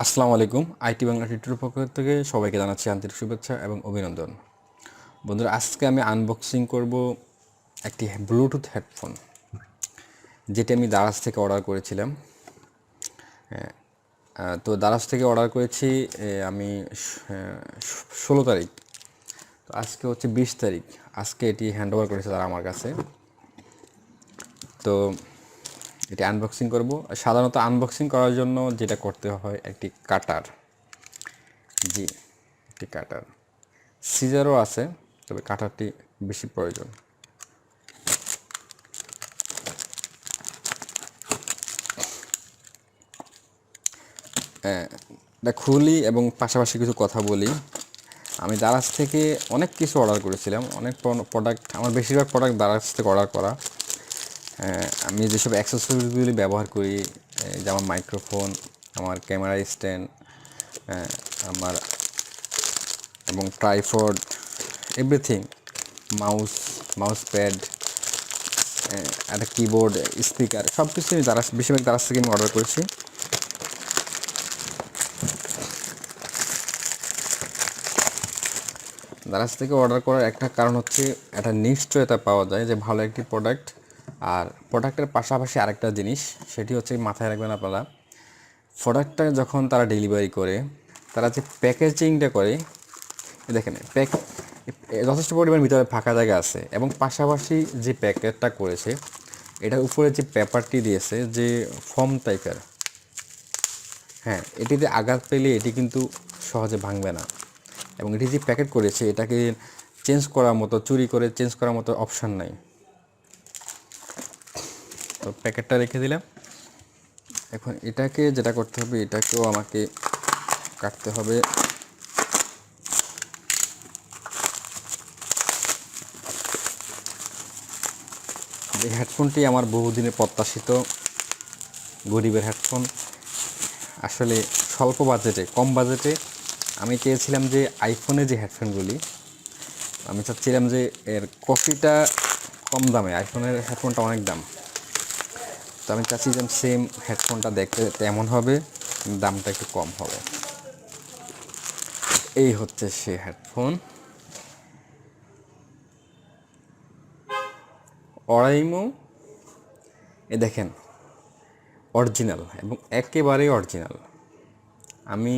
আসসালামু আলাইকুম। IT Bangla tutorial পক্ষ থেকে সবাইকে জানাচ্ছি আন্তরিক শুভেচ্ছা এবং অভিনন্দন। বন্ধুরা, আজকে আমি আনবক্সিং করব একটি ব্লুটুথ হেডফোন, যেটি আমি দারাজ থেকে অর্ডার করেছিলাম। তো দারাজ থেকে অর্ডার করেছি আমি 16 তারিখ। তো আজকে হচ্ছে 20 তারিখ। আজকে এটি হ্যান্ড ওভার করেছে তারা আমার কাছে। তো এটি আনবক্সিং করব। সাধারণত আনবক্সিং করার জন্য যেটা করতে হয়, একটি কাটার। জি, একটি কাটার। সিজারও আছে, তবে কাটারটি বেশি প্রয়োজন। এটা খুলি এবং পাশাপাশি কিছু কথা বলি। আমি দারাজ থেকে অনেক কিছু অর্ডার করেছিলাম, অনেক প্রোডাক্ট। আমার বেশিরভাগ প্রোডাক্ট দারাজ থেকে অর্ডার করা। আমি যেসব অ্যাক্সেসরিজগুলি ব্যবহার করি, যেমন মাইক্রোফোন, আমার ক্যামেরা স্ট্যান্ড, আমার এবং ট্রাইপড, এভরিথিং, মাউস প্যাড, একটা কিবোর্ড, স্পিকার, সব কিছু আমি বেশিরভাগ দারাজ থেকে আমি অর্ডার করেছি। দারাজ থেকে অর্ডার করার একটা কারণ হচ্ছে একটা নিশ্চয়তা পাওয়া যায় যে ভালো একটি প্রোডাক্ট। আর প্রোডাক্টের পাশাপাশি আরেকটা জিনিস, সেটি হচ্ছে মাথায় রাখবেন আপনারা, প্রোডাক্টটা যখন তারা ডেলিভারি করে, তারা যে প্যাকেজিংটা করে, দেখেন যথেষ্ট পরিমাণ ভিতরে ফাঁকা জায়গা আছে, এবং পাশাপাশি যে প্যাকেটটা করেছে, এটার উপরে যে পেপারটি দিয়েছে, যে ফর্ম টাইপের, হ্যাঁ, এটিতে আঘাত পেলে এটি কিন্তু সহজে ভাঙবে না। এবং এটি যে প্যাকেট করেছে, এটাকে চেঞ্জ করার মতো, চুরি করে চেঞ্জ করার মতো অপশান নাই। তো প্যাকেটটা রেখে দিলাম। এখন এটাকে যেটা করতে হবে, এটাকেও আমাকে কাটতে হবে। এই হেডফোনটি আমার বহুদিনের প্রত্যাশিত গরিবের হেডফোন। আসলে স্বল্প বাজেটে, কম বাজেটে আমি চেয়েছিলাম যে আইফোনে যে হেডফোনগুলি, আমি চাচ্ছিলাম যে এর কপিটা কম দামে। আইফোনের হেডফোনটা অনেক দাম, তো আমি চাচ্ছি যে সেম হেডফোনটা দেখতে তেমন হবে, দামটা একটু কম হবে। এই হচ্ছে সে হেডফোন, oraimo। এ দেখেন, অরিজিনাল এবং একেবারেই অরিজিনাল। আমি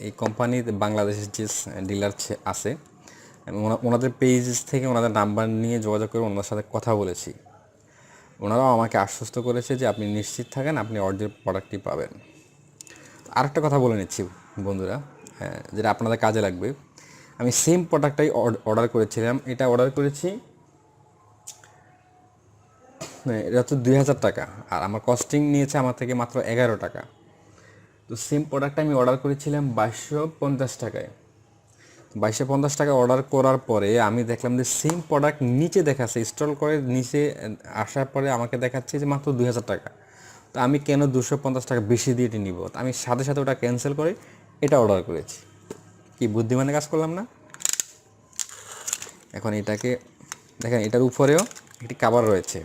এই কোম্পানির বাংলাদেশের যে ডিলার আছে, আমি ওনাদের পেজ থেকে ওনাদের নাম্বার নিয়ে যোগাযোগ করে ওনাদের সাথে কথা বলেছি। ওনারাও আমাকে আশ্বস্ত করেছে যে আপনি নিশ্চিত থাকেন, আপনি অরিজিনাল প্রোডাক্টটি পাবেন। আরেকটা কথা বলে নিচ্ছি বন্ধুরা, যেটা আপনাদের কাজে লাগবে। আমি সেম প্রোডাক্টটাই অর্ডার করেছিলাম। এটা অর্ডার করেছি, এটা হচ্ছে 2000 টাকা, আর আমার কস্টিং নিয়েছে আমার থেকে মাত্র 11 টাকা। তো সেম প্রোডাক্টটা আমি অর্ডার করেছিলাম 2250 টাকায়। 2250 টাকা অর্ডার করার পরে আমি দেখলাম যে সেম প্রোডাক্ট নিচে দেখাচ্ছে, ইনস্টল করে নিচে আসার পরে আমাকে দেখাচ্ছে যে মাত্র 2000 টাকা। তো আমি কেন 250 টাকা বেশি দিয়ে এটি নিব? আমি সাথে সাথে ওটা ক্যান্সেল করে এটা অর্ডার করেছি। কি বুদ্ধিমানের কাজ করলাম না? এখন এটাকে দেখেন, এটার উপরেও একটি কভার রয়েছে।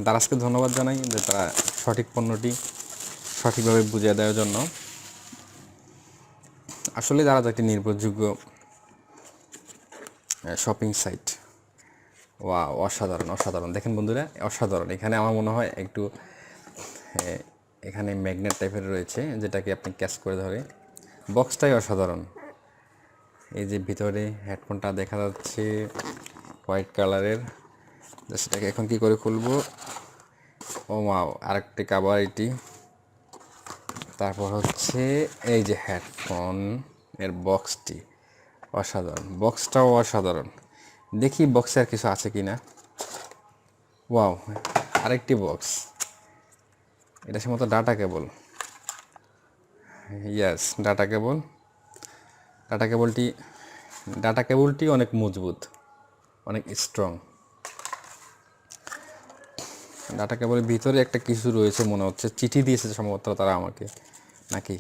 দারাজকে ধন্যবাদ জানাই যে তারা সঠিক পণ্যটি সঠিকভাবে বুঝিয়ে দেওয়ার জন্য। আসলে দারাজ একটি নির্ভরযোগ্য শপিং সাইট। অসাধারণ অসাধারণ, দেখেন বন্ধুরা, অসাধারণ। এখানে আমার মনে হয় একটু এখানে ম্যাগনেট টাইপের রয়েছে, যেটাকে আপনি ক্যাচ করে ধরে। বক্সটাই অসাধারণ। এই যে ভিতরে হেডফোনটা দেখা যাচ্ছে হোয়াইট কালারের, সেটাকে এখন কি করে খুলবো? ও ওয়াও, আরেকটি কাভার এটি। তারপর হচ্ছে এই যে হেডফোন এর বক্সটি, অসাধারণ। বক্সটাও অসাধারণ। দেখি বক্সে আর কিছু আছে কি না। ওয়াও, আরেকটি বক্স। এটা সম্ভবত ডাটা কেবল। ইয়াস, ডাটা কেবলটি অনেক মজবুত, অনেক স্ট্রং। ডাটা কেবলের ভিতরে একটা কিছু রয়েছে মনে হচ্ছে, চিঠি দিয়েছে সম্ভবত তারা আমাকে, নাকি?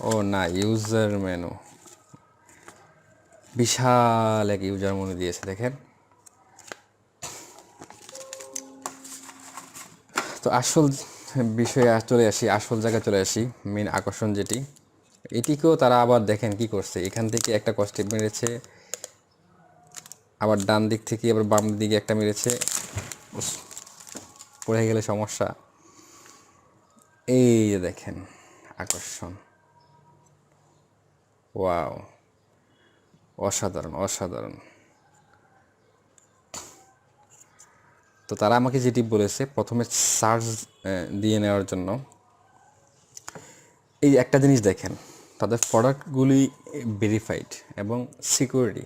ও না, ইউজার মেনু। বিশাল এক ইউজার মেনু দিয়েছে, দেখেন। তো আসল বিষয়ে চলে আসি, আসল জায়গায় চলে আসি, মেন আকর্ষণ যেটি, এটিকেও তারা আবার দেখেন কি করছে, এখান থেকে একটা কস্টেপ মেরেছে, আবার ডান দিক থেকে আবার বাম দিকে একটা মেরেছে, পড়ে গেলে সমস্যা। এই যে দেখেন আকর্ষণ, ওয়াও, অসাধারণ অসাধারণ। তো তারা আমাকে যেটি বলেছে প্রথমে চার্জ দিয়ে নেওয়ার জন্য, এই একটা জিনিস দেখেন, তাদের প্রোডাক্টগুলি ভেরিফাইড এবং সিকিউরিটি।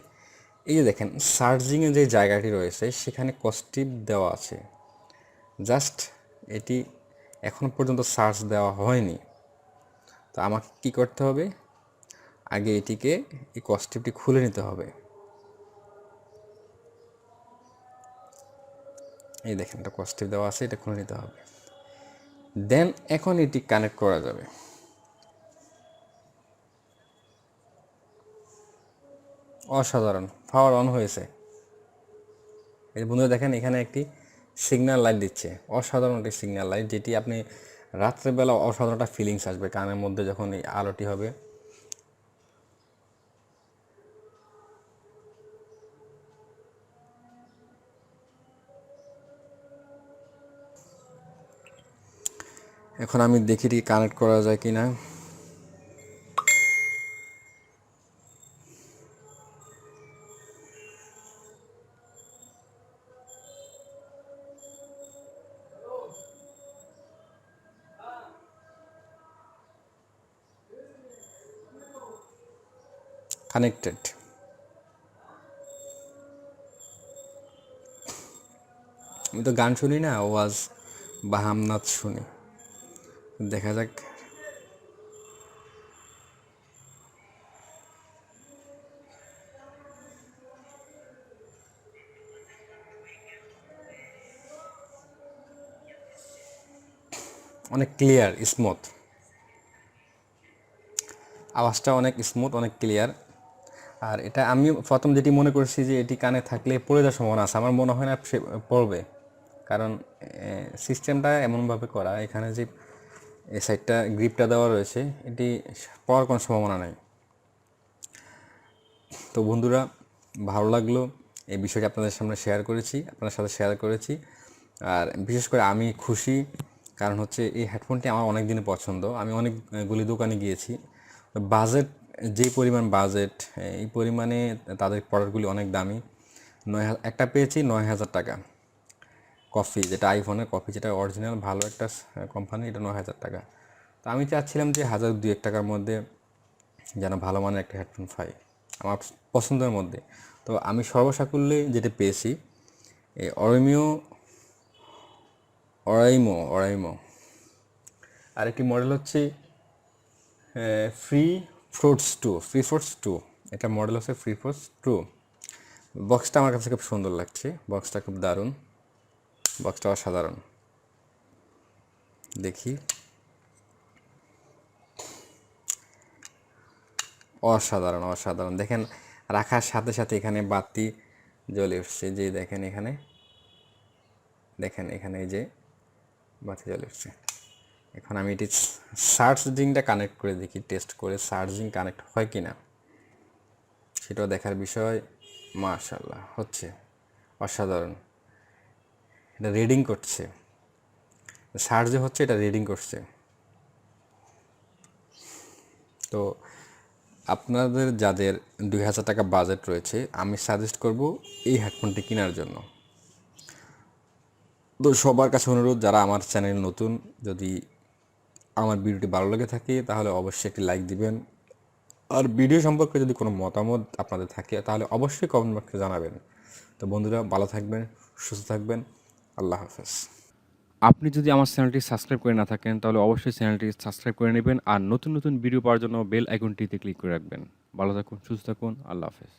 এই যে দেখেন চার্জিংয়ের যে জায়গাটি রয়েছে সেখানে কস্টিপ দেওয়া আছে, জাস্ট এটি এখন পর্যন্ত চার্জ দেওয়া হয়নি। তো আমাকে কী করতে হবে, আগে এটিকে এই কস্টিপটি খুলে নিতে হবে। এই দেখেন একটা কস্টিপ দেওয়া আছে, এটা খুলে নিতে হবে, দেন এখন এটি কানেক্ট করা যাবে। অসাধারণ, পাওয়ার অন হয়েছে। এই বন্ধুরা দেখেন এখানে একটি সিগন্যাল লাইট দিচ্ছে, অসাধারণ একটি সিগন্যাল লাইট, যেটি আপনি রাত্রেবেলা অসাধারণ একটা ফিলিংস আসবে কানের মধ্যে যখন এই আলোটি হবে। এখন আমি দেখি এটি কানেক্ট করা যায় কি না। কানেক্টেড। আমি তো গান শুনি না, ওয়াজ বা হামনাথ শুনি, দেখা যাক। অনেক ক্লিয়ার স্মুথ, আওয়াজটা অনেক স্মুথ অনেক ক্লিয়ার। আর এটা আমি প্রথম যেটি মনে করছি যে এটি কানে থাকলে পড়ে যাওয়ার সম্ভাবনা আছে, আমার মনে হয় না সে পড়বে, কারণ সিস্টেমটা এমনভাবে করা, এখানে যে এই সাইডটা গ্রিপটা দেওয়া রয়েছে, এটি পড়ার কোনো সম্ভাবনা নেই। তো বন্ধুরা, ভালো লাগলো এই বিষয়টি আপনাদের সামনে শেয়ার করেছি, আপনার সাথে শেয়ার করেছি। আর বিশেষ করে আমি খুশি, কারণ হচ্ছে এই হেডফোনটি আমার অনেক দিনের পছন্দ, আমি অনেকগুলি দোকানে গিয়েছি, বাজেট যেই পরিমাণ বাজেট, এই পরিমাণে তাদের প্রোডাক্টগুলি অনেক দামি। একটা পেয়েছি 9,000 টাকা কফি, যেটা আইফোনের কফি, যেটা অরিজিনাল ভালো একটা কোম্পানি, এটা 9,000 টাকা। তো আমি চাচ্ছিলাম যে 1,000-2,1 টাকার মধ্যে যেন ভালো মানের একটা হেডফোন পাই আমার পছন্দের মধ্যে। তো আমি সর্বসাকুল্যে যেটা পেয়েছি এই oraimo আরেকটি মডেল হচ্ছে ফ্রি ফোর্স টু, এটা মডেল হচ্ছে ফ্রি ফোর্স 2। বক্সটা আমার কাছে খুব সুন্দর লাগছে, বক্সটা খুব দারুণ, বক্সটা অসাধারণ। দেখি, অসাধারণ অসাধারণ। দেখেন রাখার সাথে সাথে এখানে বাতি জ্বলে উঠছে, যে দেখেন এখানে, দেখেন এখানে এই যে বাতি জ্বলে উঠছে। এখন আমি এটি চার্জিংটা কানেক্ট করে দেখি, টেস্ট করে চার্জিং কানেক্ট হয় কি না, সেটাও দেখার বিষয়। মাশাআল্লাহ, হচ্ছে অসাধারণ। এটা রিডিং করছে, চার্জে হচ্ছে, এটা রিডিং করছে। তো আপনাদের যাদের 2,000 টাকা বাজেট রয়েছে, আমি সাজেস্ট করব এই হেডফোনটি কেনার জন্য। তো সবার কাছে অনুরোধ, যারা আমার চ্যানেল নতুন, যদি আমার ভিডিওটি ভালো লেগে থাকে তাহলে অবশ্যই একটি লাইক দিবেন। আর ভিডিও সম্পর্কে যদি কোনো মতামত আপনাদের থাকে তাহলে অবশ্যই কমেন্ট বক্সে জানাবেন। তো বন্ধুরা, ভালো থাকবেন, সুস্থ থাকবেন, আল্লাহ হাফেজ। আপনি যদি আমার চ্যানেলটি সাবস্ক্রাইব করে না থাকেন তাহলে অবশ্যই চ্যানেলটি সাবস্ক্রাইব করে নেবেন, আর নতুন নতুন ভিডিও পাওয়ার জন্য বেল আইকনটিতে ক্লিক করে রাখবেন। ভালো থাকুন, সুস্থ থাকুন, আল্লাহ হাফেজ।